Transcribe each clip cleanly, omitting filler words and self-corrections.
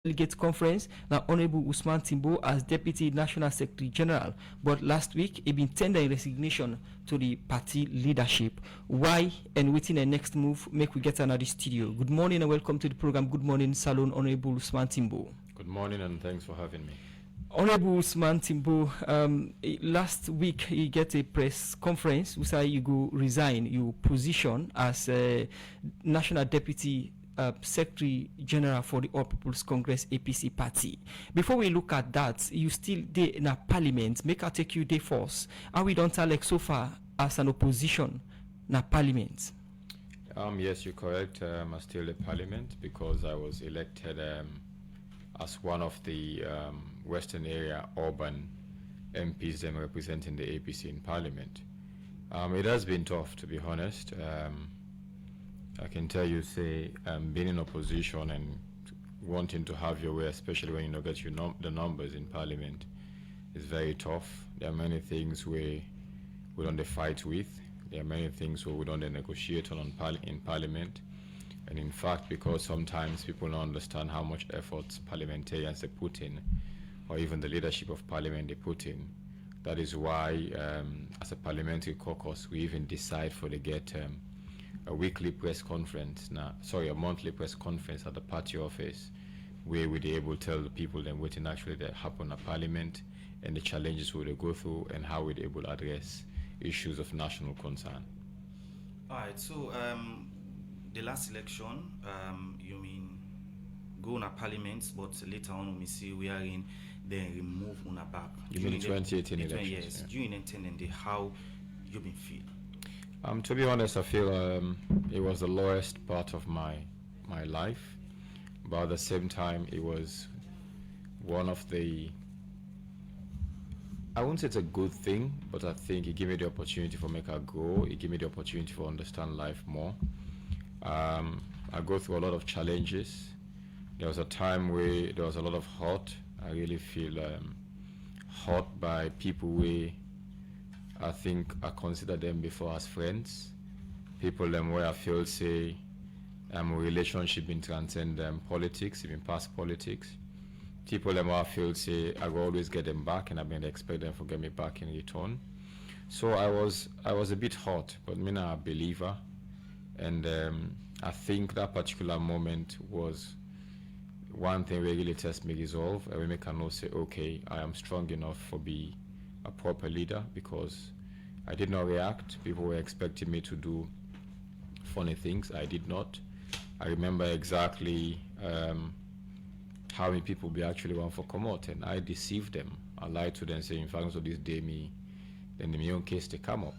Delegate Conference. Now, Honorable Usman Timbo as Deputy National Secretary General, but last week he been tendering resignation to the party leadership. Why and within the next move make we get another studio? Good morning and welcome to the program. Good morning, Salon Honorable Usman Timbo. Good morning and thanks for having me. Honorable Usman Timbo, last week he get a press conference who say you go resign your position as National Deputy Secretary General for the All People's Congress APC party. Before we look at that, you still there in a parliament. Make I take you day force. Are we don't like so far as an opposition na parliament? Yes, you're correct. I'm still in parliament because I was elected as one of the Western area urban MPs representing the APC in parliament. It has been tough, to be honest. I can tell you, being in opposition and wanting to have your way, especially when you don't get the numbers in parliament, is very tough. There are many things we don't fight with. There are many things where we don't negotiate on in parliament. And in fact, because sometimes people don't understand how much effort parliamentarians they put in, or even the leadership of parliament they put in, that is why, as a parliamentary caucus, we even decide for the a weekly press conference, a monthly press conference at the party office, where we'd be able to tell the people then what actually that happen at parliament and the challenges we go through and how we'd able to address issues of national concern. All right, so the last election, you mean go on a parliament, but later on we see we are in, then remove on a back. You mean the 2018 elections? Yes, during 2010 and how you been feel? To be honest, I feel it was the lowest part of my life, but at the same time, it was one of the, I won't say it's a good thing, but I think it gave me the opportunity for make a grow. It gave me the opportunity for understand life more. I go through a lot of challenges. There was a time where there was a lot of hurt. I really feel hurt by people where I think I consider them before as friends. People where I feel say a relationship in transcend politics, even past politics. People where I feel say I will always get them back and I mean expect them to get me back in return. So I was a bit hurt, but I'm a believer, and I think that particular moment was one thing where really test me resolve, and we make a know say, okay, I am strong enough for be a proper leader, because I did not react. People were expecting me to do funny things. I did not. I remember exactly how many people be actually want for come out, and I deceived them. I lied to them, saying, in fact, so this day me, then in my own case they come up.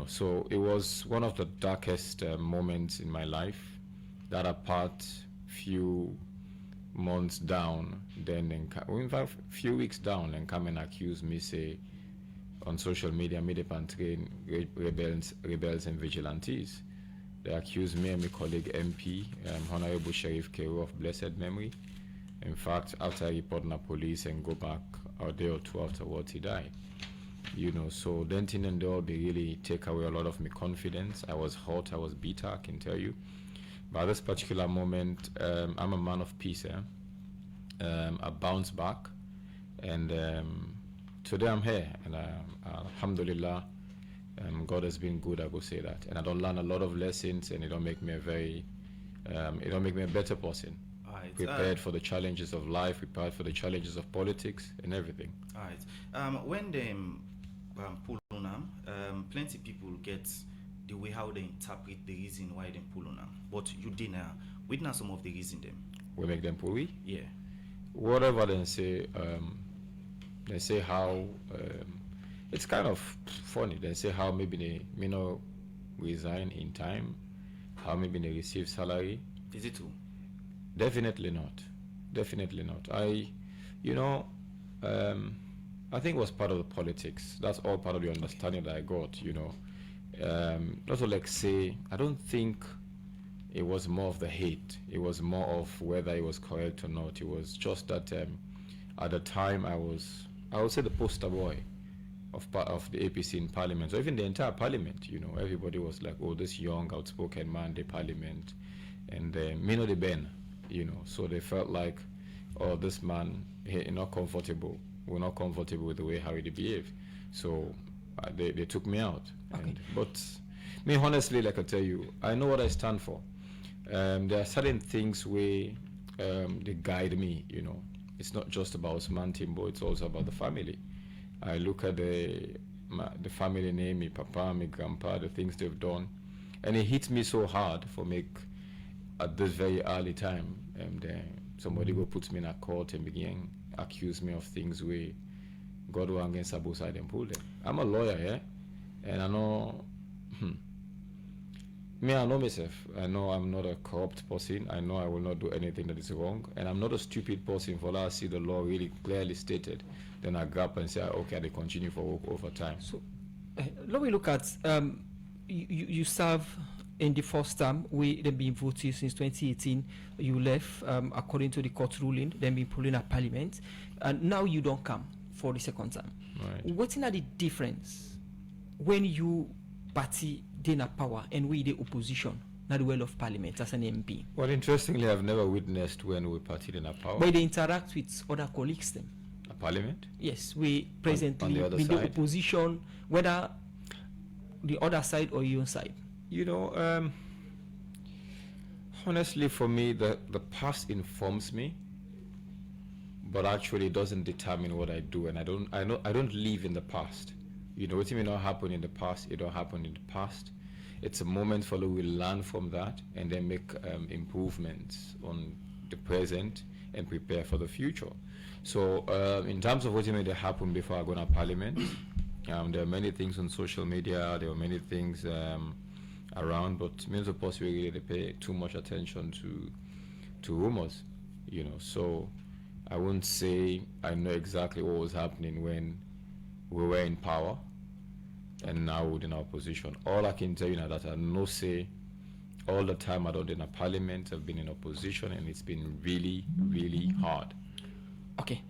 So it was one of the darkest moments in my life. That apart, few months down, then in fact, few weeks down, and come and accuse me, say, on social media, me and train rebels and vigilantes. They accuse me and my colleague MP, Honorable Sheriff Kero of blessed memory. In fact, after I report the police and go back a day or two afterwards, he died. So then thing and all, they really take away a lot of my confidence. I was hurt, I was bitter, I can tell you. But at this particular moment, I'm a man of peace. I bounced back, and today I'm here, and alhamdulillah, God has been good, I will say that. And I don't learn a lot of lessons, and it don't make me a better person. Right. Prepared for the challenges of life, prepared for the challenges of politics and everything. All right. When they pull on them, plenty people get the way how they interpret the reason why they pull on them. But you didn't witness some of the reason them. We make them pull? Yeah. Whatever they say how, it's kind of funny. They say how maybe they may not resign in time, how maybe they receive salary. Is it true? Definitely not. Definitely not. I think it was part of the politics. That's all part of the understanding that I got, Also, like say, I don't think it was more of the hate. It was more of whether it was correct or not. It was just that at the time I would say the poster boy of the APC in parliament, or even the entire parliament. Everybody was like, oh, this young, outspoken man, the parliament, and me no the Ben. So they felt like oh, this man, he not comfortable. We're not comfortable with the way how he behaved. So they took me out. Okay. But me, honestly, like I tell you, I know what I stand for. There are certain things where they guide me, you know. It's not just about Osman Timbo, it's also about the family. I look at the family name, my papa, my grandpa, the things they've done, and it hits me so hard for me at this very early time. Somebody go puts me in a court and begin accuse me of things where God will against both side and pull them. I'm a lawyer, yeah, and I know. I know myself. I know I'm not a corrupt person. I know I will not do anything that is wrong. And I'm not a stupid person. For that, I see the law really clearly stated. Then I grab and say, okay, they continue for work over time. So, let me look at you serve in the first term. They've been voted since 2018. You left according to the court ruling. They've been pulling a parliament, and now you don't come for the second term. Right. What's the difference when you party in power and we the opposition, not the well of parliament as an MP? Well, interestingly, I've never witnessed when we party in a power. But they interact with other colleagues then. A parliament? Yes, we presently on the in the side? opposition, whether the other side or your side. You know, honestly, for me, the past informs me, but actually it doesn't determine what I do, and I don't live in the past. You know, what may not happen in the past, it don't happen in the past. It's a moment for we learn from that and then make improvements on the present and prepare for the future. So in terms of what may happen before I go to parliament, there are many things on social media, there are many things around, but means of course we really pay too much attention to rumors, you know. So I wouldn't say I know exactly what was happening when we were in power and now we're in our position. All I can tell you now that I know say all the time I don't in a parliament, I've been in opposition, and it's been really, really hard. Okay.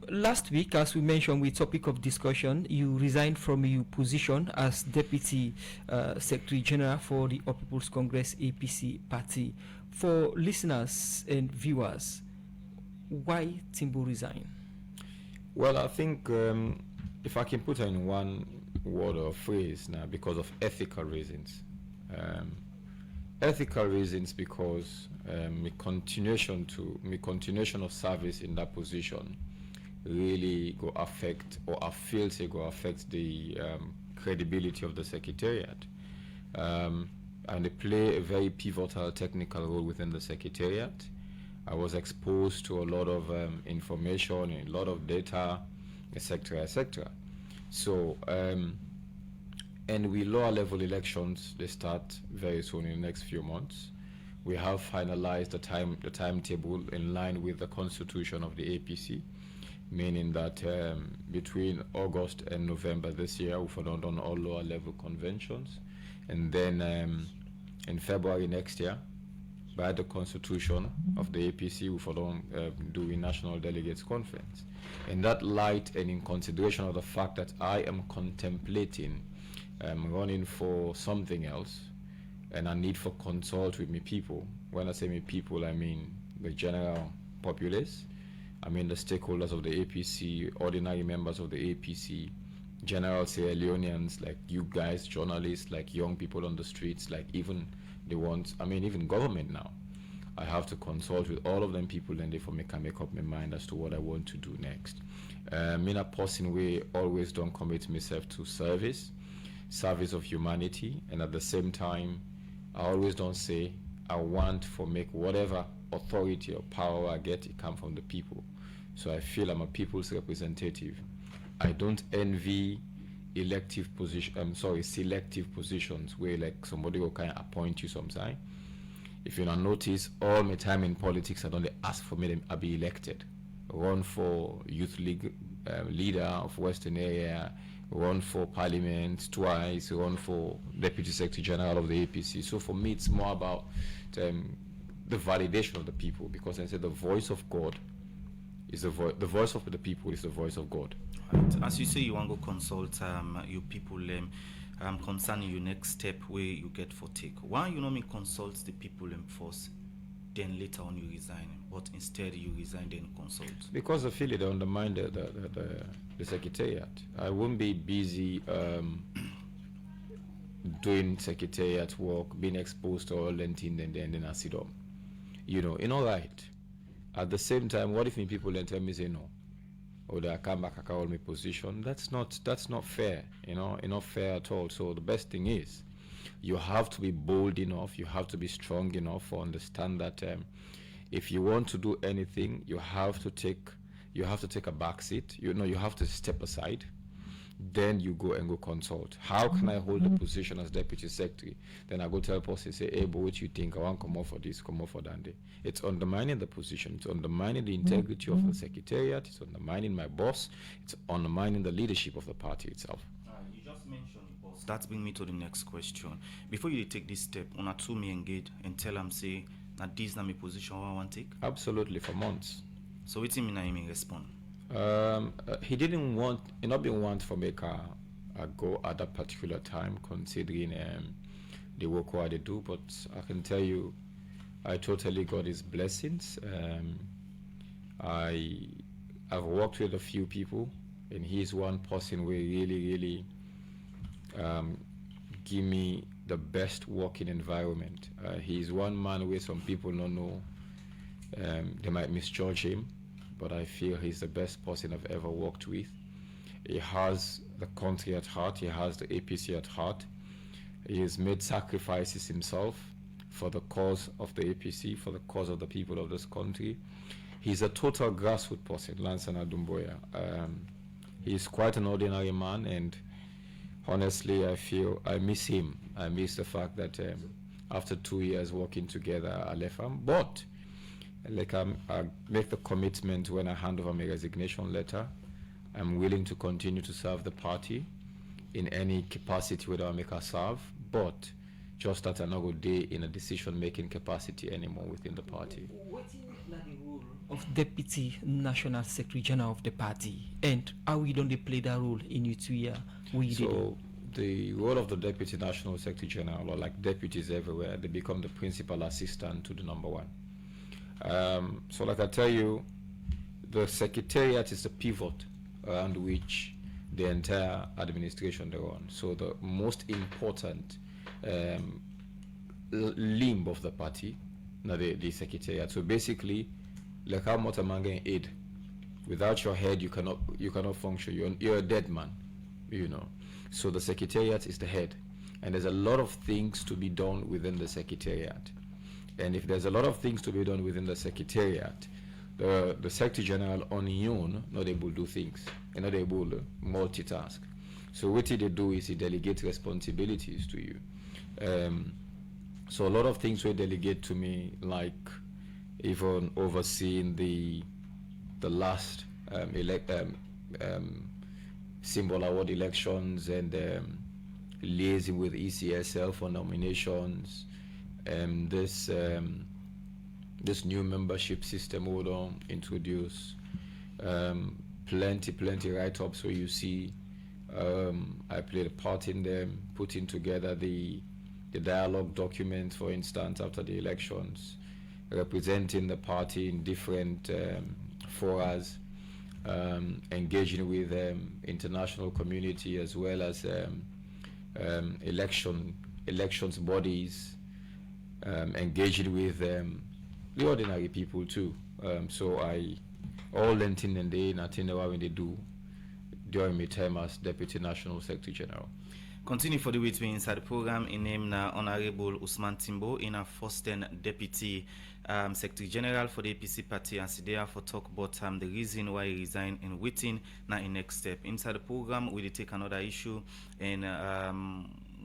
Last week, as we mentioned, with topic of discussion, you resigned from your position as Deputy Secretary General for the All People's Congress APC party. For listeners and viewers, why Timbo resign? Well, I think if I can put it in one word or phrase now, because of ethical reasons. Ethical reasons because my continuation of service in that position really go affect, or I feel say go affect the credibility of the Secretariat. And they play a very pivotal technical role within the Secretariat. I was exposed to a lot of information and a lot of data, etc., etc. So, and we lower level elections, they start very soon in the next few months. We have finalized the timetable in line with the constitution of the APC, meaning that between August and November this year, we've done all lower level conventions. And then in February next year, by the constitution of the APC, we've do a national delegates conference. In that light, and in consideration of the fact that I am contemplating running for something else, and I need for consult with me people. When I say me people, I mean the general populace. I mean the stakeholders of the APC, ordinary members of the APC, general Sierra Leoneans like you guys, journalists, like young people on the streets, like even the ones, I mean even government now. I have to consult with all of them people, and therefore can make up my mind as to what I want to do next. Me a person we always don't commit myself to service of humanity, and at the same time I always don't say I want for make whatever authority or power I get, it come from the people. So I feel I'm a people's representative. I don't envy selective positions where like somebody will kind of appoint you sometime. If you don't notice, all my time in politics, I don't ask for me to be elected. Run for youth league leader of Western area, run for parliament twice, run for deputy secretary general of the APC. So for me, it's more about the validation of the people, because I said the voice of God is the voice of the people is the voice of God. Right. As you say, you want to consult your people concerning your next step where you get for take. Why you not me consult the people first then later on you resign, but instead you resign then consult? Because I feel it undermine the secretariat. I won't be busy doing secretariat work, being exposed to all lentin and then I sit down. In all right. At the same time, what if people then tell me say no? Or they come back, I can hold my position. That's not fair, not fair at all. So the best thing is you have to be bold enough, you have to be strong enough to understand that if you want to do anything, you have to take a back seat. You have to step aside. Then you go and go consult. How can I hold the position as deputy secretary? Then I go tell person, say, hey, but what you think? I want to come off for this, come off for that day. It's undermining the position. It's undermining the integrity of the secretariat. It's undermining my boss. It's undermining the leadership of the party itself. You just mentioned boss. That brings me to the next question. Before you take this step, una two me engage and tell them, say, that this is my position I want to take? Absolutely, for months. So what do you mean I respond? He not been want for make a go at that particular time, considering the work what they do. But I can tell you, I totally got his blessings. I've worked with a few people, and he's one person who really give me the best working environment. He's one man where some people don't know. They might misjudge him, but I feel he's the best person I've ever worked with. He has the country at heart. He has the APC at heart. He has made sacrifices himself for the cause of the APC, for the cause of the people of this country. He's a total grassroots person, Lansana Dumboya. He's quite an ordinary man, and honestly, I feel I miss him. I miss the fact that after 2 years working together, I left him. But I make the commitment when I hand over my resignation letter. I'm willing to continue to serve the party in any capacity whether I make a serve, but just that I'm not going to be in a decision-making capacity anymore within the party. What is the role of Deputy National Secretary General of the party, and how we don't play that role in your 2 year? So the role of the Deputy National Secretary General, or like deputies everywhere, they become the principal assistant to the number one. So like I tell you, the secretariat is the pivot around which the entire administration they run. So the most important limb of the party, now the secretariat. So basically, like how much I'm getting aid. Without your head, you cannot function. You're a dead man, So the secretariat is the head, and there's a lot of things to be done within the secretariat. And if there's a lot of things to be done within the secretariat, the Secretary General on his own not able to do things, and not able to multitask. So what they do is he delegates responsibilities to you. So a lot of things will delegate to me, like even overseeing the last symbol award elections, and liaising with ECSL for nominations. This new membership system will introduce plenty write-ups where you see I played a part in them, putting together the dialogue document, for instance, after the elections, representing the party in different forums, engaging with international community as well as elections bodies, engaging with the ordinary people too. So I all lentin and day nothing when they do during my time as Deputy National Secretary General. Continue for the way to be inside the program. In name na Honorable Osman Timbo, in a first and Deputy Secretary General for the APC party, and there for talk about the reason why he resigned and waiting now in next step. Inside the program, we take another issue, and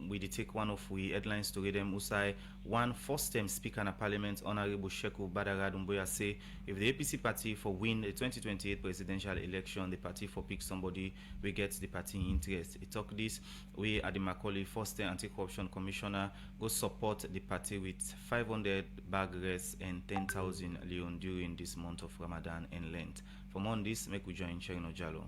we take one of the headlines to read them. Usai, one first-time Speaker in Parliament, Honorable Sheku Badara Dumboya, say if the APC party for win the 2028 presidential election, the party for pick somebody, we get the party interest. He talk this, we at the Macaulay first-time Anti-Corruption Commissioner go support the party with 500 bag rest and 10,000 Leone during this month of Ramadan and Lent. For more on this, make we join Cherino Jalo.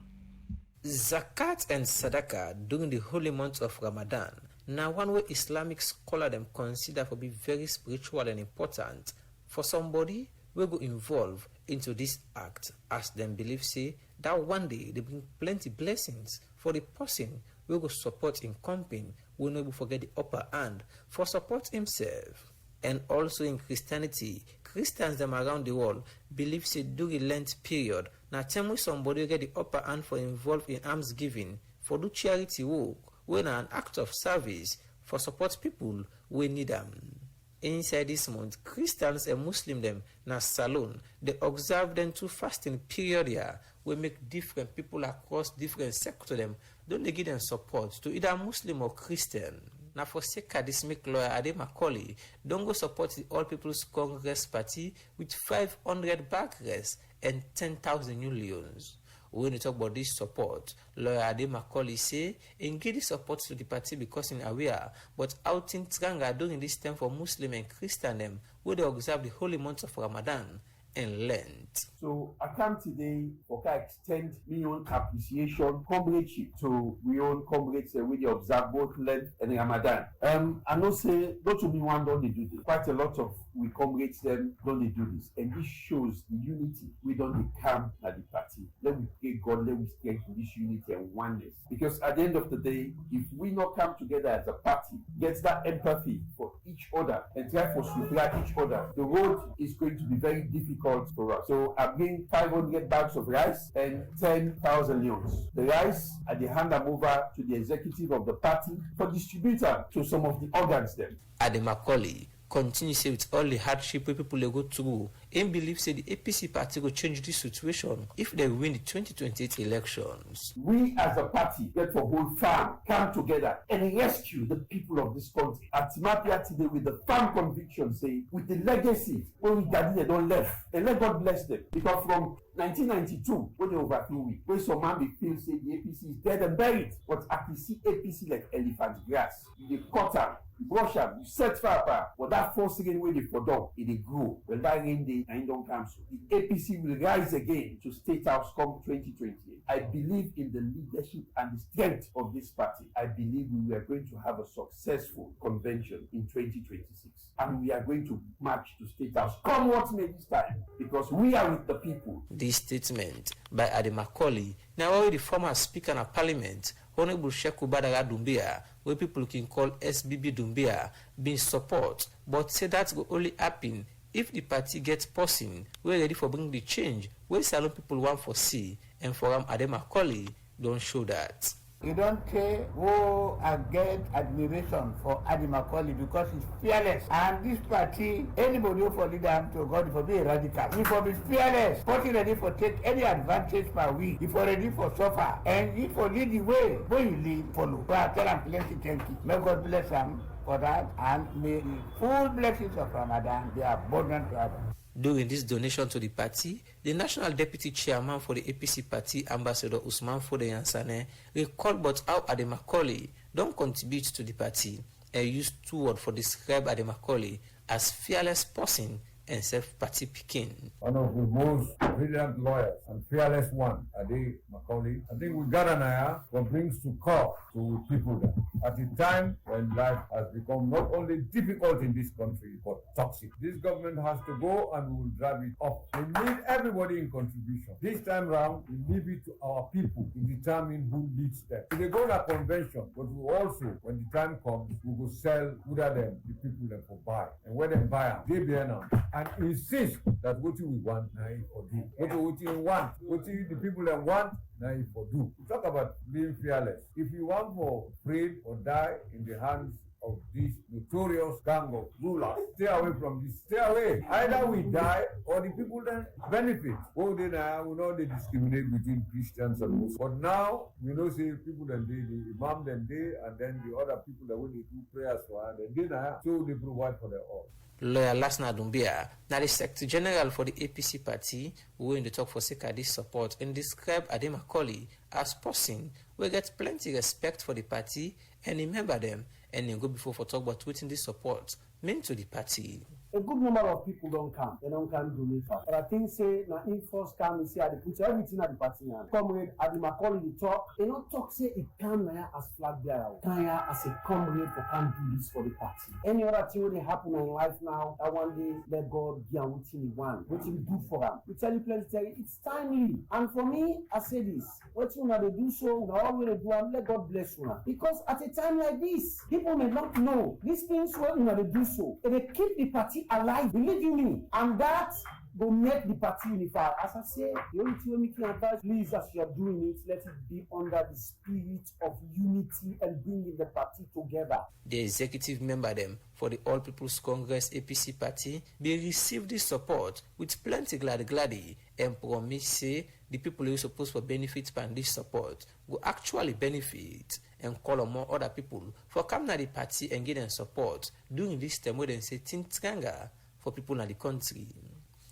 Zakat and Sadaqah during the holy month of Ramadan. Now, one way Islamic scholars them consider to be very spiritual and important for somebody will go involve into this act, as them believe say that one day they bring plenty blessings for the person will go support in campaign, will not forget the upper hand for support himself. And also in Christianity, Christians them around the world believe say during Lent period, now time when somebody will get the upper hand for involved in alms giving, for do charity work, when an act of service for support people we need them. Inside this month, Christians and Muslims them na salon, they observe them to fasting period here, we make different people across different sectors them, don't they give them support to either Muslim or Christian. Now for sake of this make lawyer Ade Macaulay, don't go support the All People's Congress Party with 500 backers and 10,000 new Leones. When we talk about this support, lawyer Ade Macaulay say, engage the support to the party because in aware, but outing Tranga during this time for Muslim and Christian them, where they observe the holy months of Ramadan and Lent. So I come today for to extend my own appreciation, comradeship to my own comrades when they observe both Lent and Ramadan. I know say not to me one don't they do this. Quite a lot of we comrades them don't they do this, and this shows the unity we don't come at the party. Let me pray God, let me strengthen this unity and oneness. Because at the end of the day, if we not come together as a party, get that empathy for each other and try to supply each other, the road is going to be very difficult for us. So I bring 500 bags of rice and 10,000 leones. The rice I hand them over to the executive of the party for distributor to some of the organs then. Ade Macaulay continue say with all the hardship people they go through, and believe say the APC party will change this situation if they win the 2028 elections. We as a party, get for whole farm, come together and rescue the people of this country. At Timapia today with the firm conviction, say, with the legacy when we daddy they don't left, and let God bless them. Because from 1992, when they overthrew we, when some man they feel say the APC is dead and buried, but I can see APC like elephant grass. They cut them, brush them, you set fire, but that force again when they for dog, it grow. When that rain day, I don't come so. The APC will rise again to State House come 2028. I believe in the leadership and the strength of this party. I believe we are going to have a successful convention in 2026. And we are going to march to State House. Come what may this time, because we are with the people. This statement by Ade Macaulay, now already former Speaker of Parliament, Honorable Sheku Badara Dumbia, where people can call SBB Dumbia, been support, but say that will only happen if the party gets person, we're ready for bringing the change, where Salon people want for see, and for Ade Macaulay don't show that. You don't care who I get admiration for Ade Macaulay because he's fearless. And this party, anybody who for lead them to God, for be a radical. He for be fearless, party ready for take any advantage per week. He for ready for suffer. And he for lead the way, where you lead, follow. So I tell him plenty thank you. May God bless him for that, and may the full blessings of Ramadan be abundant to others. During this donation to the party, the National Deputy Chairman for the APC party, Ambassador Osman Fodeyansane, recalled but how Ade Macaulay don't contribute to the party and used two words for describe Ade Macaulay as fearless person and self-party picking. One of the most brilliant lawyers and fearless one, Ade Macaulay. I think we got an idea what brings to call to people there. At a time when life has become not only difficult in this country, but toxic. This government has to go and we will drive it up. We need everybody in contribution. This time round, we leave it to our people to determine who leads them. So they go to a convention, but we also, when the time comes, we will sell good at them, the people that will buy. And when they buy them, they be announced. And insist that what you want, now you for do. What you want, what you, the people that want, now you for do. We talk about being fearless. If you want for afraid or die in the hands of this notorious gang of rulers, stay away from this. Stay away. Either we die or the people then benefit. Oh, then we know they discriminate between Christians and Muslims. But now we know say people that they the imam them they, and then the other people that when they do prayers for and then so they provide for their all. Lawyer Lasna Dumbia, now the Secretary General for the APC party, who in the talk for sake of this support and describe Ade Macaulay as person we get plenty respect for the party and remember them and then go before for talk about tweeting this support meant to the party. a good number of people don't come. They don't come donate. But I think say now in first come and say I put everything at the party. Comrade Adima call the talk. They don't talk say it come here as Flagbearer. Come here as a comrade for can do this for the party. Any other thing will happen in life now, that one day let God be and within the one. Waiting good for them. We tell you plenty, it's timely. And for me, I say this. What you know they do so, we always do and let God bless you. Because at a time like this, people may not know these things what you know they do so. And they keep the party alive, believe you me. And that will make the party unified. As I say, the only thing we can advise, please, as you are doing it, let it be under the spirit of unity and bringing the party together. The executive member them for the All People's Congress APC party, they received this support with plenty gladdy and promise say the people who are supposed to benefit from this support will actually benefit and call on more other people for come to the party and get them support during this time where they say Tintranga for people in the country.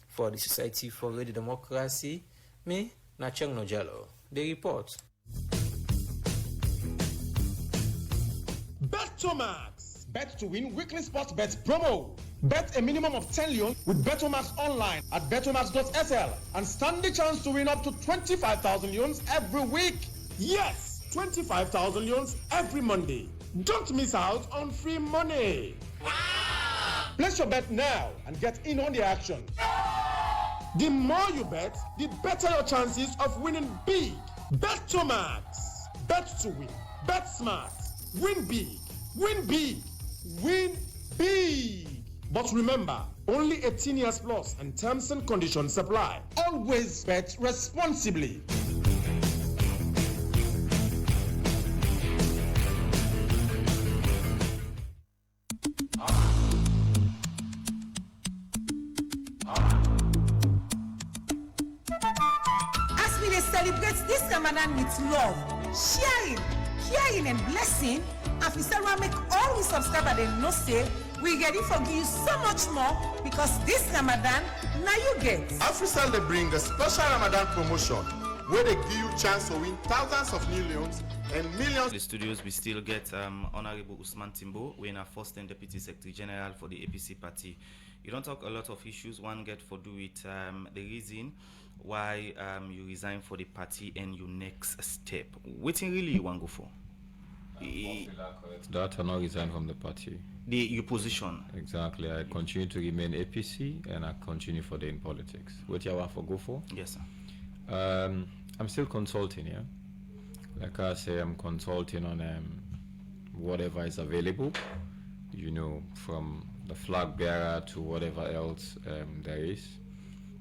For the Society for Radio Democracy, me, Nachang Nojalo. The report. Bet Tomax. Bet to win weekly sports bets promo. Bet a minimum of 10 leons with Betomax online at betomax.sl and stand the chance to win up to 25,000 leons every week. Yes, 25,000 leons every Monday. Don't miss out on free money. Wow! Place your bet now and get in on the action. The more you bet, the better your chances of winning big. Bet Tomax. Bet to win. Bet smart. Win big. Win big. Win big. But remember, only 18 years plus and terms and conditions apply. Always bet responsibly. Celebrate this Ramadan with love, sharing, caring, and blessing. After we make all we subscribers they know say we ready for give you so much more because this Ramadan now you get. AfriCell they bring a special Ramadan promotion where they give you chance to win thousands of millions and millions. The studios we still get Honorable Osman Timbo, we are first and Deputy Secretary General for the APC party. You don't talk a lot of issues. One get for do with the reason why you resign for the party and your next step. What really you want to go for? That I not resign from the party. Your position. Exactly. I continue to remain APC and I continue for the in politics. What you want to go for? Yes, sir. I'm still consulting, yeah. Like I say, I'm consulting on whatever is available, you know, from the Flagbearer to whatever else there is.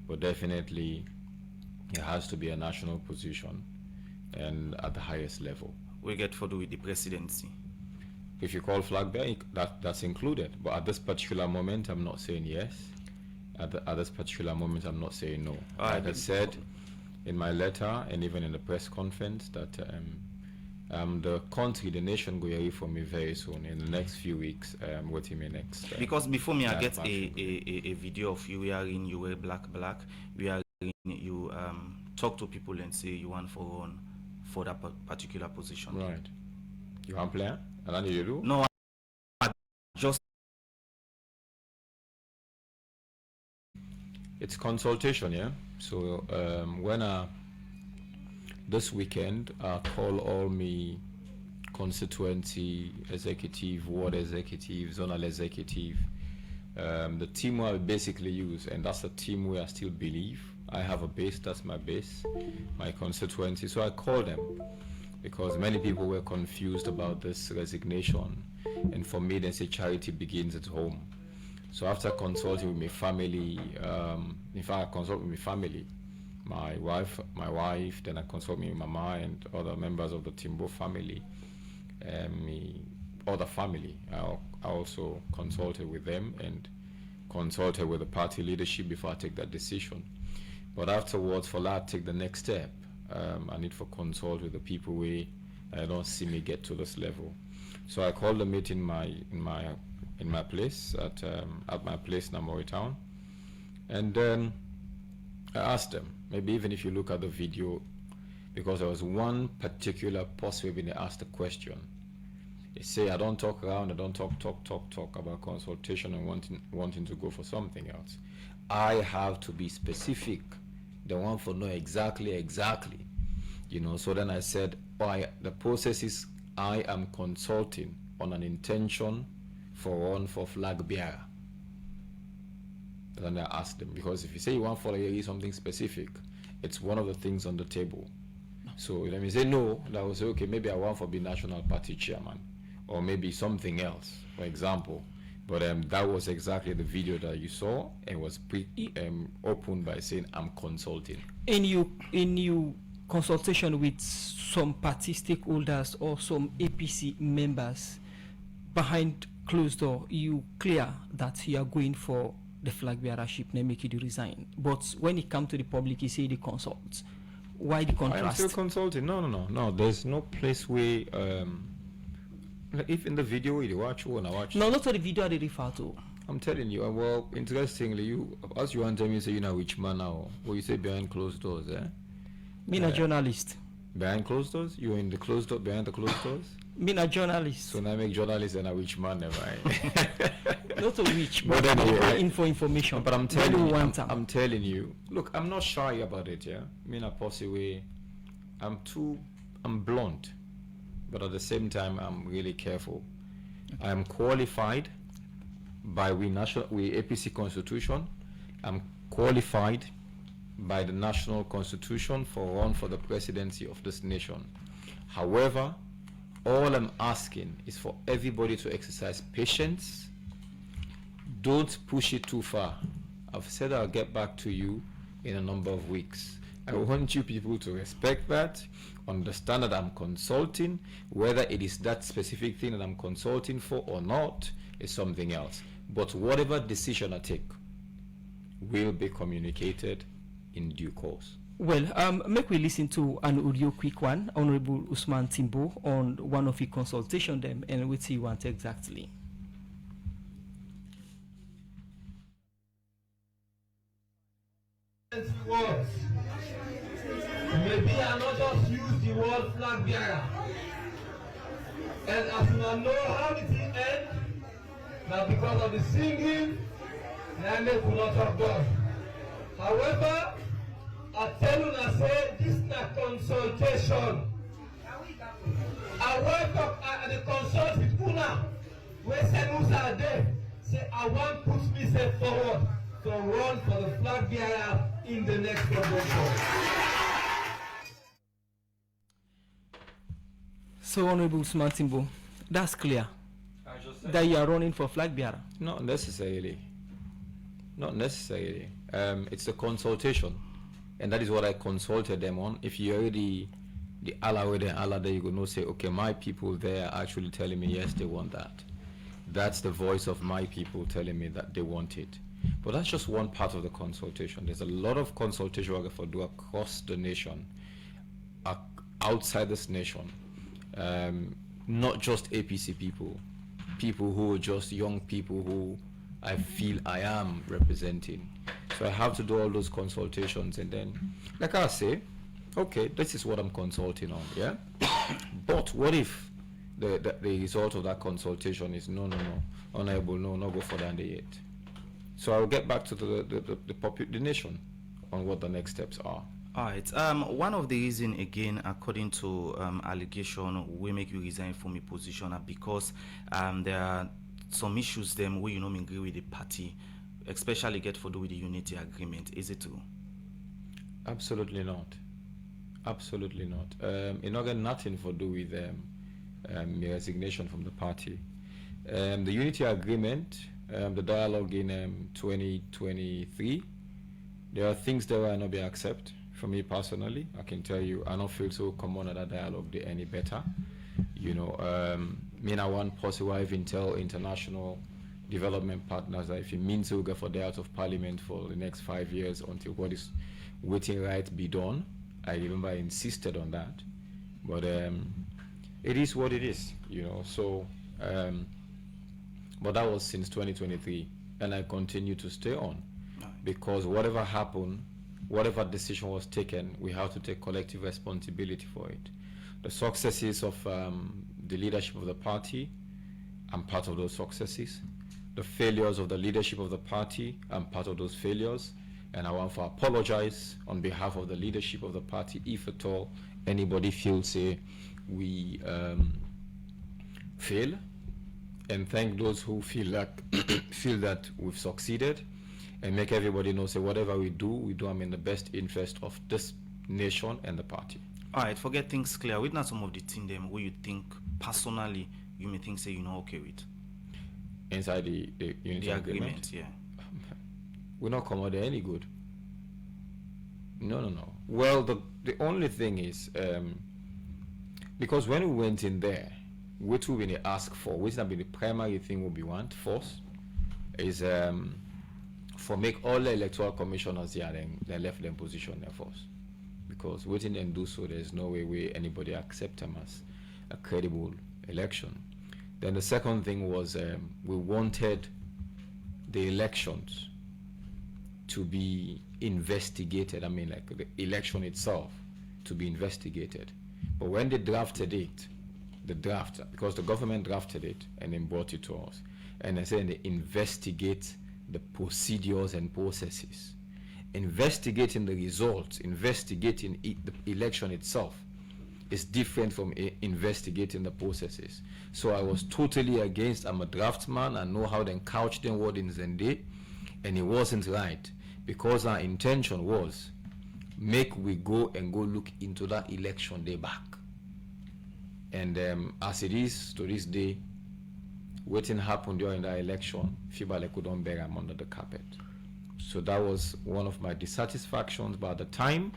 But definitely, it has to be a national position and at the highest level. We get for do with the presidency. If you call Flagbearer, that's included. But at this particular moment, I'm not saying yes. At this particular moment, I'm not saying no. Like I said in my letter and even in the press conference that the country, the nation will hear from me very soon in the next few weeks. What you mean next? Because before me, I get a video of you wearing you wear black. We are you talk to people and say you want for run for that particular position. Right. You want player? And then you do? No, I just. It's consultation, yeah. So when this weekend I call all me constituency executive, ward executive, zonal executive, the team I basically use, and that's a team where I still believe. I have a base, that's my base, my constituency. So I call them because many people were confused about this resignation, and for me they say charity begins at home. So after consulting with my family, in fact I consult with my family, my wife, then I consult with my mama and other members of the Timbo family, other family. I also consulted with them and consulted with the party leadership before I take that decision. But afterwards, for that, take the next step. I need to consult with the people where I don't see me get to this level. So I called the meeting in my place at my place in Amori Town, and then I asked them. Maybe even if you look at the video, because there was one particular post where they asked a question, They say I don't talk around, I don't talk about consultation and wanting to go for something else. I have to be specific. They want to know exactly, you know. So then I said, the process is I am consulting on an intention for run for Flagbearer. Then I asked them, because if you say you want for something specific, it's one of the things on the table. So let me say no, that was okay, maybe I want for be national party chairman, or maybe something else, for example. But that was exactly the video that you saw, and was opened by saying I'm consulting. In your consultation with some party stakeholders or some APC members, behind closed door, you clear that you are going for the flag bearership, and make you resign. But when it comes to the public, you say the consult. Why the contrast? I'm still consulting. No. There's no place where if in the video you watch when I watch. No, not the video they refer to. I'm telling you. Well, interestingly, you as you want to me say you know which man now. Or you say behind closed doors, eh? Me a journalist. Behind closed doors? You in the closed door behind the closed doors? Me a journalist. So now make journalist and a witch man, right? Not a witch, but anyway, information. But I'm telling you, I'm telling you. Look, I'm not shy about it. Yeah, me na possibly. I'm blunt, but at the same time, I'm really careful. I am qualified by we APC Constitution. I'm qualified by the national constitution for run for the presidency of this nation. However, all I'm asking is for everybody to exercise patience. Don't push it too far. I've said I'll get back to you in a number of weeks. I want you people to respect that, understand that I'm consulting. Whether it is that specific thing that I'm consulting for or not is something else. But whatever decision I take will be communicated in due course. Well, make we listen to an audio quick one, Honorable Osman Timbo, on one of the consultation them, and what he want exactly. Words. Maybe I not just use the word flag bearer. And as you know how it will end, now because of the singing, and they will not have God. However, I tell you I say this is a consultation. I wake up at the consult with Una, where Senusa there, say I want to put myself forward to run for the flag bearer in the next convention. So, Honorable Usman Timbo, that's clear that you are running for flag bearer. Not necessarily. Not necessarily. It's a consultation, and that is what I consulted them on. If you already the Allah with the Allah, there you go no say, okay, my people there are actually telling me yes, they want that. That's the voice of my people telling me that they want it. But that's just one part of the consultation. There's a lot of consultation we're going to do across the nation, outside this nation. Not just APC people who are just young people who I feel I am representing. So I have to do all those consultations, and then, like I say, okay, this is what I'm consulting on, yeah? But what if the result of that consultation is no, honorable, no, not go further than yet? So I'll get back to the nation on what the next steps are. All right. One of the reasons, again, according to allegation, we make you resign from your position because there are some issues them where you don't agree with the party, especially get to do with the unity agreement. Is it true? Absolutely not. Absolutely not. It not got nothing to do with my resignation from the party. The unity agreement, the dialogue in 2023, there are things that I not be accept. For me personally, I can tell you, I don't feel so come on at that dialogue any better. You know, me and I want possible even tell international development partners that if it means to go for the out of parliament for the next 5 years until what is waiting right be done, I remember I insisted on that. But it is what it is, you know. So, but that was since 2023, and I continue to stay on because whatever happened, whatever decision was taken, we have to take collective responsibility for it. The successes of the leadership of the party, I'm part of those successes. The failures of the leadership of the party, I'm part of those failures. And I want to apologize on behalf of the leadership of the party if at all anybody feels we fail, and thank those who feel that we've succeeded, and make everybody know whatever we do them in the best interest of this nation and the party. All right, forget things clear. With not some of the things them where you think personally you may think you're not okay with inside the unity agreement. Yeah. We're not come out there any good. No. Well, the only thing is, because when we went in there, what we been asked for, which have been the primary thing we want first, is for make all the electoral commissioners here then left them position there first. Because waiting them do so, there's no way anybody accept them as a credible election. Then the second thing was we wanted the elections to be investigated. I mean, like the election itself to be investigated. But when they drafted it, because the government drafted it and then brought it to us, and they said they investigate the procedures and processes. Investigating the results, investigating the election itself is different from investigating the processes. So I was totally against. I'm a draftsman. I know how they couch them wordings and they, and it wasn't right, because our intention was we go look into that election day back. And as it is to this day, what happened during that election, Fibale couldn't bury them under the carpet. So that was one of my dissatisfactions. But at the time,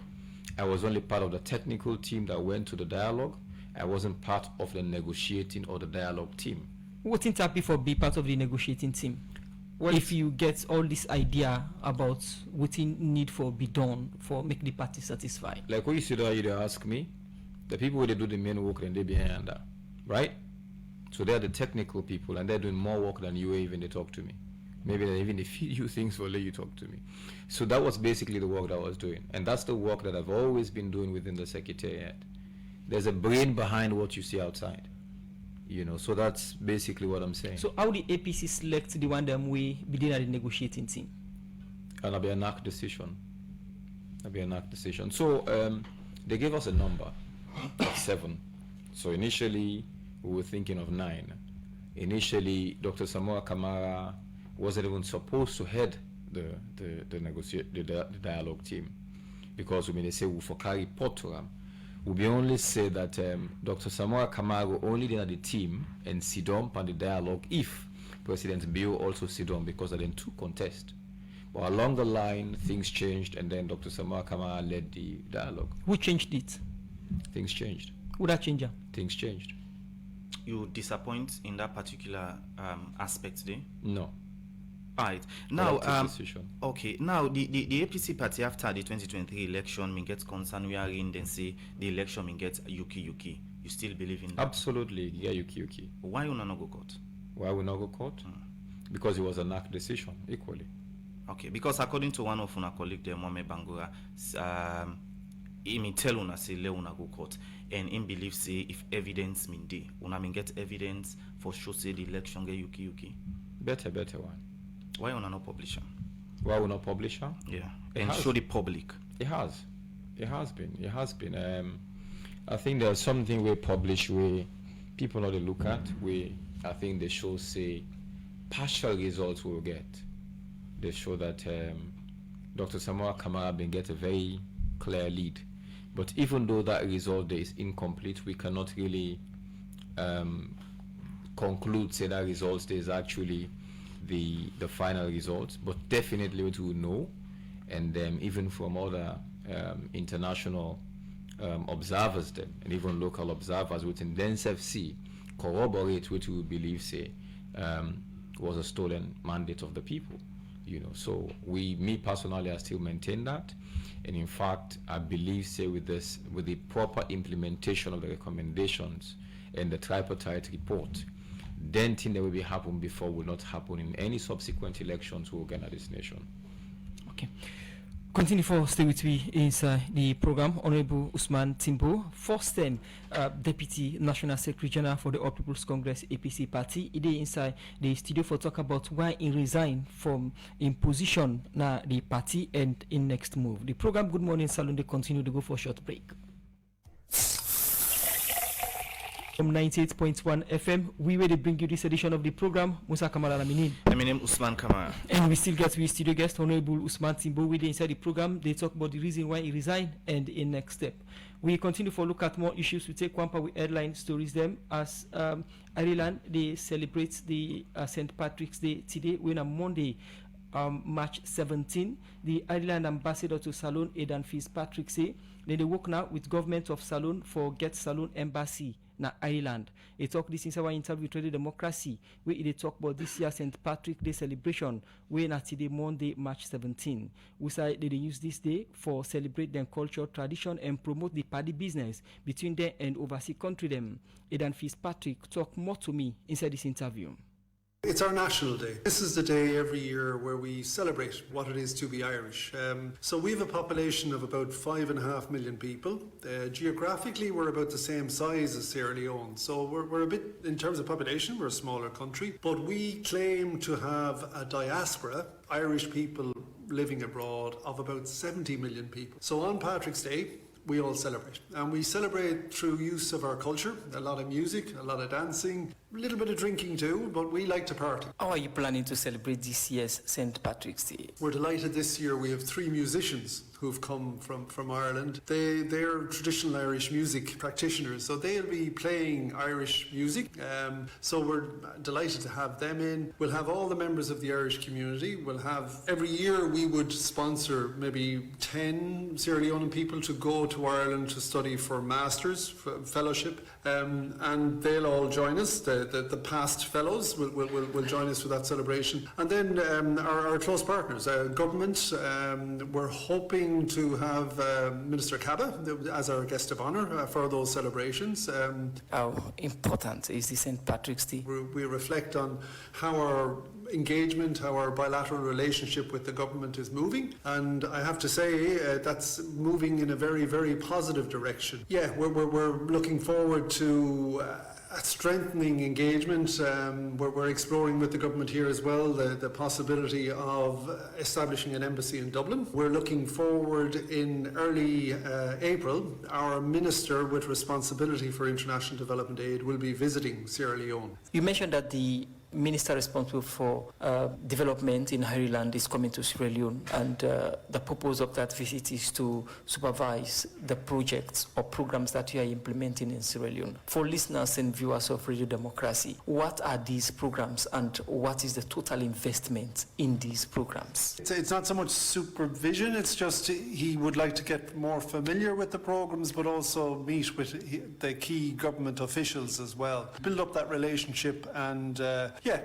I was only part of the technical team that went to the dialogue. I wasn't part of the negotiating or the dialogue team. Wouldn't happy for be part of the negotiating team? Well, if you get all this idea about what need for be done for make the party satisfied. Like what you said, you ask me, the people who they do the main work and they behind that, right? So they're the technical people and they're doing more work than you even they talk to me. Maybe they even feed you things for let you talk to me. So that was basically the work that I was doing. And that's the work that I've always been doing within the Secretariat. There's a brain behind what you see outside. So that's basically what I'm saying. So how the APC select the one them we begin at the negotiating team? And it'll be a NAC decision. So they gave us a number of 7. So initially we were thinking of 9. Initially, Dr. Samoa Kamara wasn't even supposed to head the dialogue team, because when they say we for carry Portugal, we only say that Dr. Samoa Kamara only did the team and sit on the dialogue if President Bio also sit on, because of them 2 contests. But along the line, things changed, and then Dr. Samoa Kamara led the dialogue. Who changed it? Things changed. Who that changed? Things changed. You disappoint in that particular aspect there? No. All right. Now, okay. Now, the APC party after the 2023 election, me gets concerned. We are in then say the election me gets yuki. You still believe in that? Absolutely, yeah, yuki. Why you not go court? Why we not go court? Because it was a NAC decision equally. Okay, because according to one of our colleagues, Mohamed Bangura, he may tell una say le una go court, and in believe say if evidence mean day, una mean get evidence for sure say the election get yuki. Better one. Why una not publisher? Why we not publisher? Yeah, and show the public. It has been. I think there's something we publish where people know they look at. I think they show say partial results we'll get. They show that Dr. Samoa Kamara been get a very clear lead. But even though that result is incomplete, we cannot really conclude say that result is actually the final results. But definitely what we know, and even from other international observers them, and even local observers within the NSFC corroborate what we believe say was a stolen mandate of the people. So me personally, I still maintain that, and in fact, I believe say with the proper implementation of the recommendations and the tripartite report, then thing that will be happen before will not happen in any subsequent elections we will get at this nation. Okay. Continue for stay with me inside the program. Honorable Osman Timbo, first time Deputy National Secretary General for the All People's Congress APC party. He is inside the studio for talk about why he resigned from in position na the party and in next move. The program Good Morning Salon they continue to go for a short break. From 98.1 FM, we will bring you this edition of the program. Musa Kamara Laminin. My name is Usman Kamara. And we still get with studio guest, Honorable Osman Timbo. With inside the program, they talk about the reason why he resigned and in next step. We continue to look at more issues. We take one part with headline stories them as Ireland, they celebrate the St. Patrick's Day today, when on Monday, March 17, the Ireland ambassador to Salone, Aidan Fitzpatrick say, then they work now with government of Salone for Get Salone Embassy na Ireland. They talk this in our interview with Radio Democracy, where they talk about this year St. Patrick Day celebration, where na today Monday, March 17. We say they use this day for celebrate their culture, tradition, and promote the party business between them and overseas country them. Aidan Fitzpatrick talk more to me inside this interview. It's our national day. This is the day every year where we celebrate what it is to be Irish. So we have a population of about 5.5 million people. Geographically, we're about the same size as Sierra Leone. So we're a bit, in terms of population, we're a smaller country. But we claim to have a diaspora, Irish people living abroad, of about 70 million people. So on Patrick's Day, we all celebrate. And we celebrate through use of our culture, a lot of music, a lot of dancing, a little bit of drinking too, but we like to party. How are you planning to celebrate this year's St. Patrick's Day? We're delighted this year we have 3 musicians who've come from Ireland. They're traditional Irish music practitioners, so they'll be playing Irish music. So we're delighted to have them in. We'll have all the members of the Irish community. We'll have, every year we would sponsor maybe 10 Sierra Leonean people to go to Ireland to study for masters, for fellowship, and they'll all join us. The past fellows will join us for that celebration. And then our close partners, government, we're hoping to have Minister Cabba as our guest of honour for those celebrations. How important is the St. Patrick's Day? We reflect on how our engagement, how our bilateral relationship with the government is moving, and I have to say that's moving in a very, very positive direction. Yeah, we're looking forward to a strengthening engagement. We're exploring with the government here as well the possibility of establishing an embassy in Dublin. We're looking forward in early April, our minister with responsibility for international development aid will be visiting Sierra Leone. You mentioned that the minister responsible for development in Ireland is coming to Sierra Leone, and the purpose of that visit is to supervise the projects or programs that you are implementing in Sierra Leone. For listeners and viewers of Radio Democracy, what are these programs and what is the total investment in these programs? It's not so much supervision, it's just he would like to get more familiar with the programs, but also meet with the key government officials as well. Build up that relationship and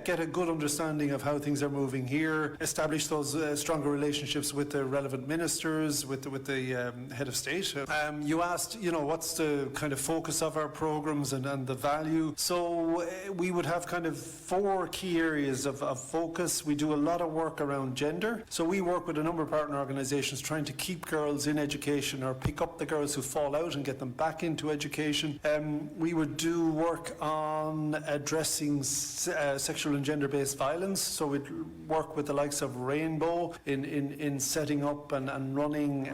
get a good understanding of how things are moving here, establish those stronger relationships with the relevant ministers, with the head of state. You asked, what's the kind of focus of our programs and the value. So we would have kind of 4 key areas of focus. We do a lot of work around gender. So we work with a number of partner organisations trying to keep girls in education or pick up the girls who fall out and get them back into education. We would do work on addressing sexual and gender-based violence, so we'd work with the likes of Rainbow in setting up and running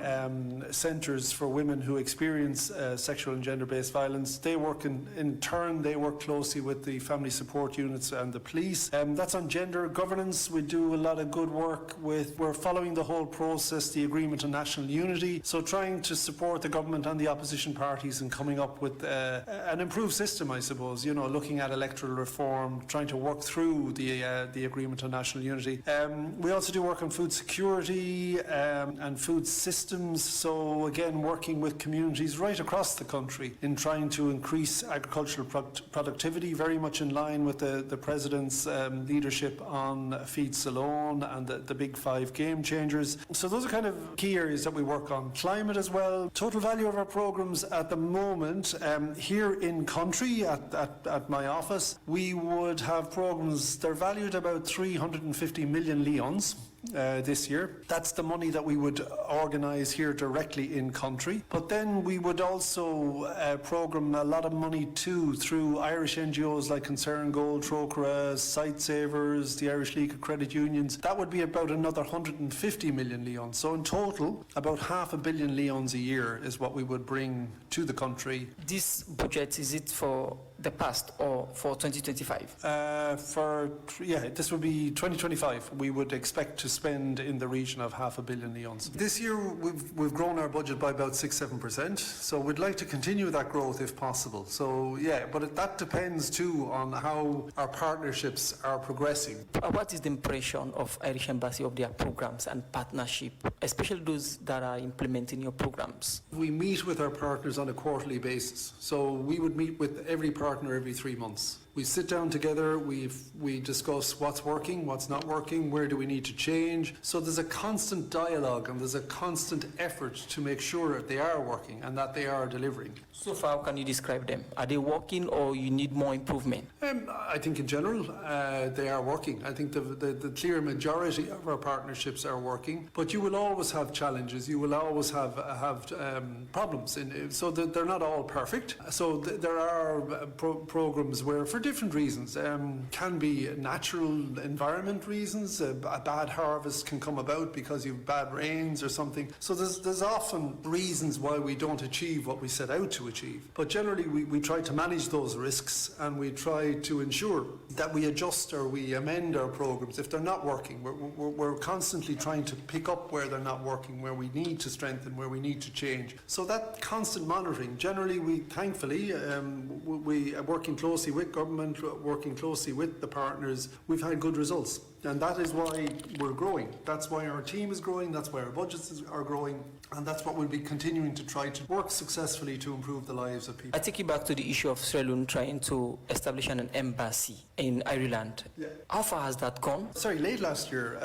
centres for women who experience sexual and gender-based violence. They work in turn, they work closely with the family support units and the police. That's on gender governance. We do a lot of good work we're following the whole process, the Agreement on National Unity, so trying to support the government and the opposition parties in coming up with an improved system, I suppose, looking at electoral reform, trying to work through the Agreement on National Unity. We also do work on food security and food systems, so again working with communities right across the country in trying to increase agricultural productivity, very much in line with the President's leadership on Feed Salone and the Big 5 game changers. So those are kind of key areas that we work on. Climate as well. Total value of our programs at the moment, here in country at my office, we would have programs, they're valued about 350 million leons. this year. That's the money that we would organise here directly in country. But then we would also programme a lot of money too through Irish NGOs like Concern Gold, Trócaire, Sight Savers, the Irish League of Credit Unions. That would be about another 150 million leons. So in total, about $500 million leons a year is what we would bring to the country. This budget, is it for the past or for 2025? This would be 2025. We would expect to spend in the region of $500 million leons. This year we've grown our budget by about 6-7%. So we'd like to continue that growth if possible. So yeah, but that depends too on how our partnerships are progressing. What is the impression of Irish Embassy of their programs and partnership, especially those that are implementing your programs? We meet with our partners on a quarterly basis. So we would meet with every partner every 3 months. We sit down together, we discuss what's working, what's not working, where do we need to change. So there's a constant dialogue and there's a constant effort to make sure that they are working and that they are delivering. So far, how can you describe them? Are they working or you need more improvement? I think in general, they are working. I think the clear majority of our partnerships are working, but you will always have challenges. You will always have problems. So they're not all perfect. So there are programs where, for different reasons, can be natural environment reasons. A bad harvest can come about because you've bad rains or something. So there's often reasons why we don't achieve what we set out to achieve. But generally we try to manage those risks and we try to ensure that we adjust or we amend our programs if they're not working. We're constantly trying to pick up where they're not working, where we need to strengthen, where we need to change. So that constant monitoring, generally we thankfully we are working closely with government, working closely with the partners, we've had good results. And that is why we're growing. That's why our team is growing, that's why our budgets are growing, and that's what we'll be continuing to try to work successfully to improve the lives of people. I take you back to the issue of Sierra Leone trying to establish an embassy in Ireland. Yeah. How far has that gone? Late last year,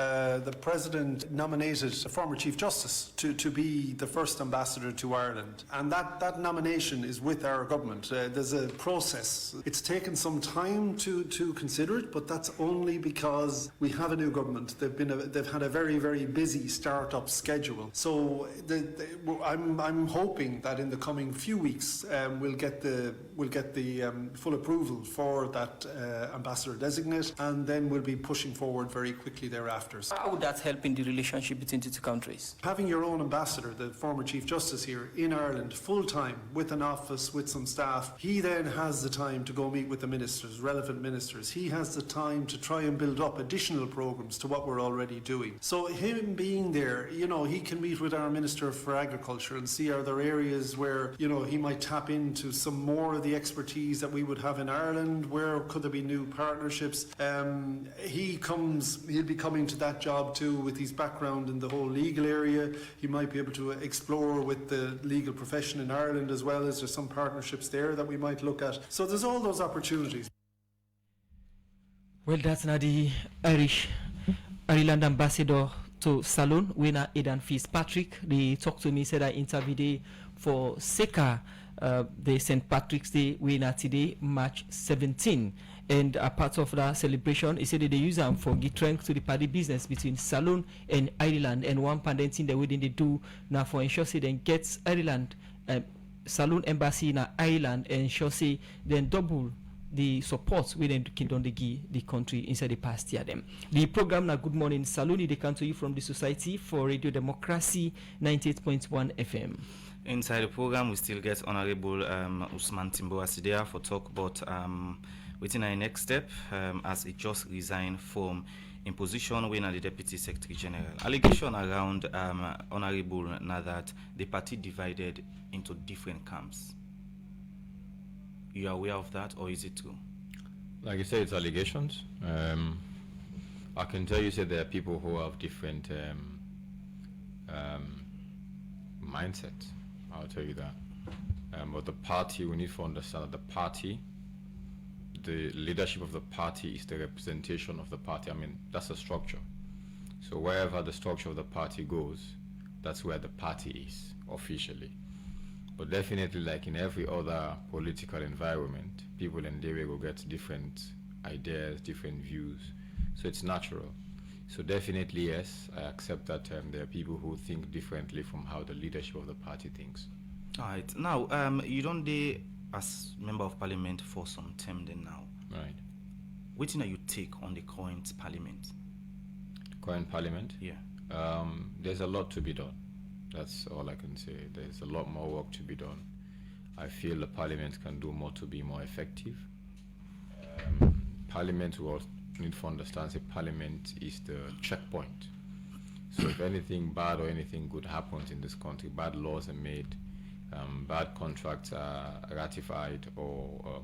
the President nominated a former Chief Justice to be the first ambassador to Ireland. And that nomination is with our government. There's a process. It's taken some time to consider it, but that's only because we have a new government. They've had a very, very busy start-up schedule. So I'm hoping that in the coming few weeks we'll get the full approval for that ambassador designate, and then we'll be pushing forward very quickly thereafter. How would that help in the relationship between the two countries? Having your own ambassador, the former Chief Justice here in Ireland, full-time, with an office, with some staff, he then has the time to go meet with the ministers, relevant ministers. He has the time to try and build up additional programs to what we're already doing. So him being there, he can meet with our Minister for Agriculture and see are there areas where, he might tap into some more of the expertise that we would have in Ireland, where could there be new partnerships. He'll be coming to that job too with his background in the whole legal area. He might be able to explore with the legal profession in Ireland as well. As there's some partnerships there that we might look at. So there's all those opportunities. Well, that's now the Ireland ambassador to Salone, winner Aidan Fitzpatrick. They talked to me, said I interviewed for SECA, the St. Patrick's Day winner today, March 17. And a part of that celebration, he said that they use them for give strength to the party business between Salone and Ireland. And one pendant thing they wouldn't do now for ensure say then gets Ireland, Salone embassy in Ireland, and ensure say then double the support within the kingdom they give the country inside the past year. Them. The program now Good Morning Salone, they come to you from the Society for Radio Democracy 98.1 FM. Inside the program, we still get Honorable Osman Timbo Asidea for talk about within our next step as he just resigned from in position when the Deputy Secretary General. Allegation around Honorable now that the party divided into different camps. You are aware of that, or is it true? Like you said, it's allegations. I can tell you that there are people who have different mindsets. I'll tell you that. But the party, we need to understand that the party, the leadership of the party is the representation of the party. I mean, that's a structure. So wherever the structure of the party goes, that's where the party is officially. But definitely, like in every other political environment, people in there will get different ideas, different views. So it's natural. So definitely yes, I accept that there are people who think differently from how the leadership of the party thinks. All right. Now, you don't dey as member of parliament for some time then now. Right. Wetin are you take on the current parliament? Current parliament? Yeah. There's a lot to be done. That's all I can say. There's a lot more work to be done. I feel the parliament can do more to be more effective. Parliament will need to understand that parliament is the checkpoint. So if anything bad or anything good happens in this country, bad laws are made, bad contracts are ratified, or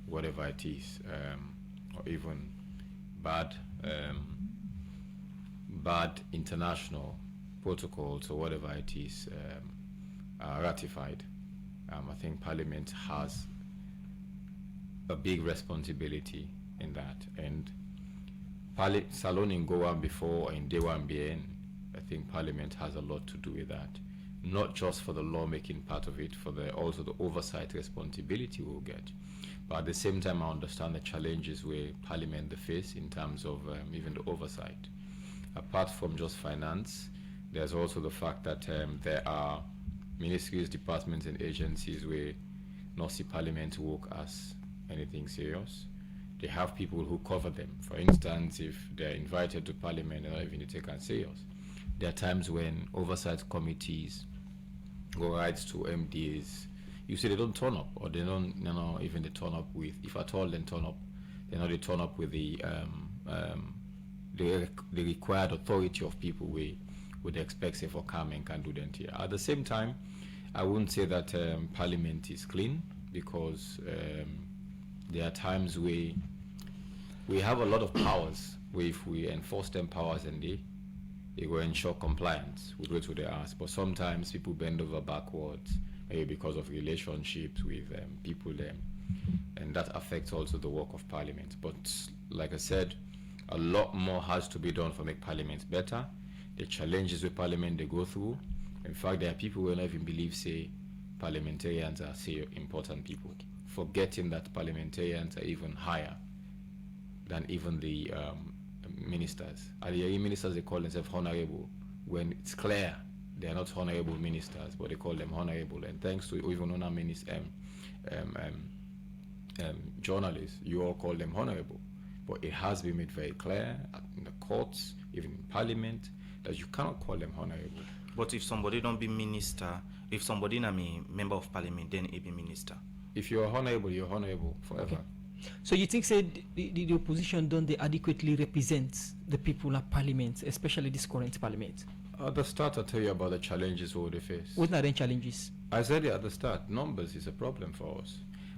whatever it is, or even bad international protocols or whatever it is are ratified, I think Parliament has a big responsibility in that. And Salon in Goa before in Dewan Bien, I think Parliament has a lot to do with that. Not just for the lawmaking part of it, for also the oversight responsibility we'll get. But at the same time, I understand the challenges where Parliament face in terms of even the oversight. Apart from just finance, there's also the fact that there are ministries, departments, and agencies where not see Parliament work as anything serious. They have people who cover them. For instance, if they're invited to Parliament, they're not even taken serious. There are times when oversight committees go right to MDs. You see, they don't turn up, or they don't, even they turn up with, if at all, they turn up. They turn up with the required authority of people we would expect, say, for coming can do that here. At the same time, I wouldn't say that Parliament is clean, because there are times where we have a lot of powers, where if we enforce them powers and they will ensure compliance with what they ask. But sometimes people bend over backwards, maybe because of relationships with people there, and that affects also the work of Parliament. But like I said, a lot more has to be done for make Parliament better. The challenges with Parliament they go through. In fact, there are people who don't even believe, say, parliamentarians are, say, important people, forgetting that parliamentarians are even higher than even the ministers. And the ministers, they call themselves honorable, when it's clear they are not honorable ministers, but they call them honorable. And thanks to even honor journalists, you all call them honorable. But it has been made very clear in the courts, even in Parliament, that you cannot call them honorable. But if somebody don't be minister, if somebody not a member of Parliament, then he be minister. If you are honorable, you're honorable forever. Okay. So you think, say, the opposition don't they adequately represent the people at Parliament, especially this current Parliament? At the start, I'll tell you about the challenges we they face. What are the challenges? I said it at the start, numbers is a problem for us.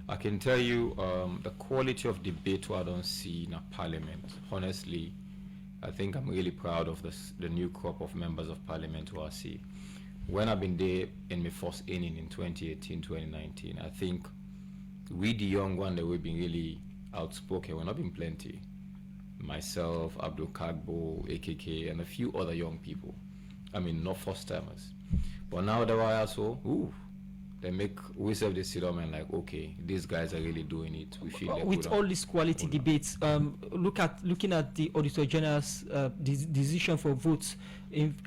I can tell you the quality of debate I don't see in a Parliament. Honestly, I think I'm really proud of the new crop of members of Parliament who I see. When I've been there in my first inning in 2018, 2019, I think we, the young one, that we've been really outspoken. We're not been plenty. Myself, Abdul Kagbo, AKK, and a few other young people. I mean, not first timers. But now that I also, they make we serve the sit and like, okay, these guys are really doing it. We feel like with all these quality debates. Looking at the Auditor General's decision for votes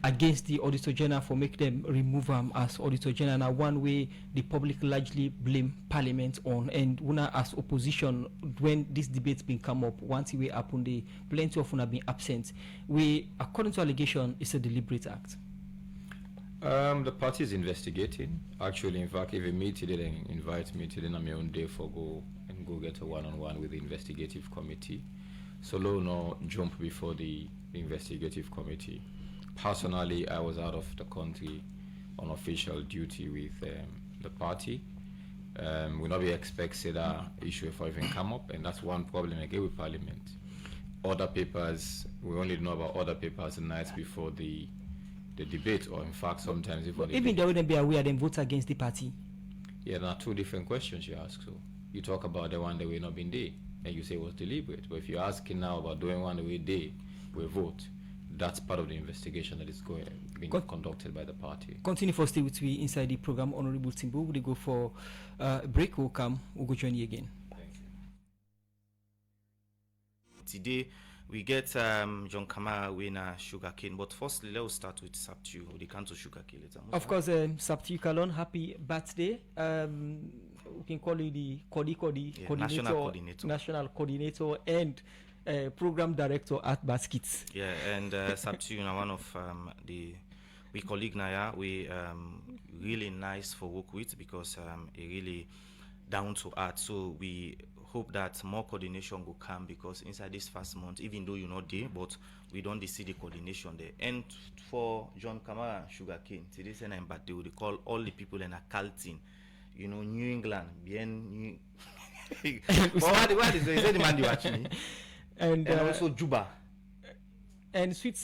against the Auditor General for make them remove as Auditor General. Now, one way the public largely blame Parliament on, and una as opposition when this debate's been come up, once it will happen, they plenty of una been absent. We, according to allegation, it's a deliberate act. The party is investigating. Actually, in fact, if a meeting didn't invite me today on my own day for go get a one-on-one with the investigative committee. So no jump before the investigative committee. Personally, I was out of the country on official duty with the party. We not be expected that issue if I even come up, and that's one problem I get with Parliament. Other papers, we only know about other papers the nights before the debate, or in fact sometimes even they wouldn't be aware them vote against the party. Yeah, there are two different questions you ask. So you talk about the one that we not been there, and you say it was deliberate. But if you're asking now about doing one the way they we vote, that's part of the investigation that is being conducted by the party. Continue for stay with me inside the program, Honorable Timbo. We'll go for a break. We'll go join you again. Today We get John Kamara winner sugarcane, but firstly let's start with Saptu. We can to sugarcane later. Of course, Saptu Kalon, happy birthday. We can call you the coordinator, national coordinator, and program director at Baskets. Yeah, and Saptu, one of we colleague Naya, we really nice for work with because he really down to earth. So we hope that more coordination will come because inside this first month, even though you're not there, but we don't see the coordination there. And for John Kamara sugarcane, today but they will call all the people in a Caltin, New England, bien New. What is the man you actually? And also Juba. And Sweet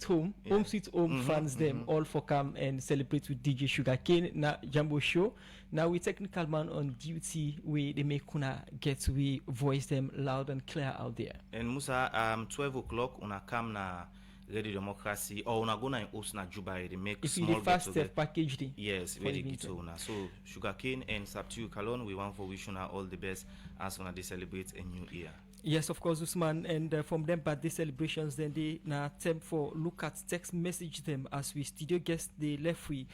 Home, Home Sweet Home fans them all for come and celebrate with DJ Sugarcane na Jambo Show. Now we technical man on duty, we they make una get we voice them loud and clear out there. And Musa 12 o'clock una come na Radio Democracy or una go na host na Juba they make if small the first package day. Yes, very good to una. So Sugarcane and Saptu Kalon, we want for wish una all the best as una they celebrate a new year. Yes, of course, Usman, and from them birthday celebrations, then they na attempt for look at text message them as we studio guest they left we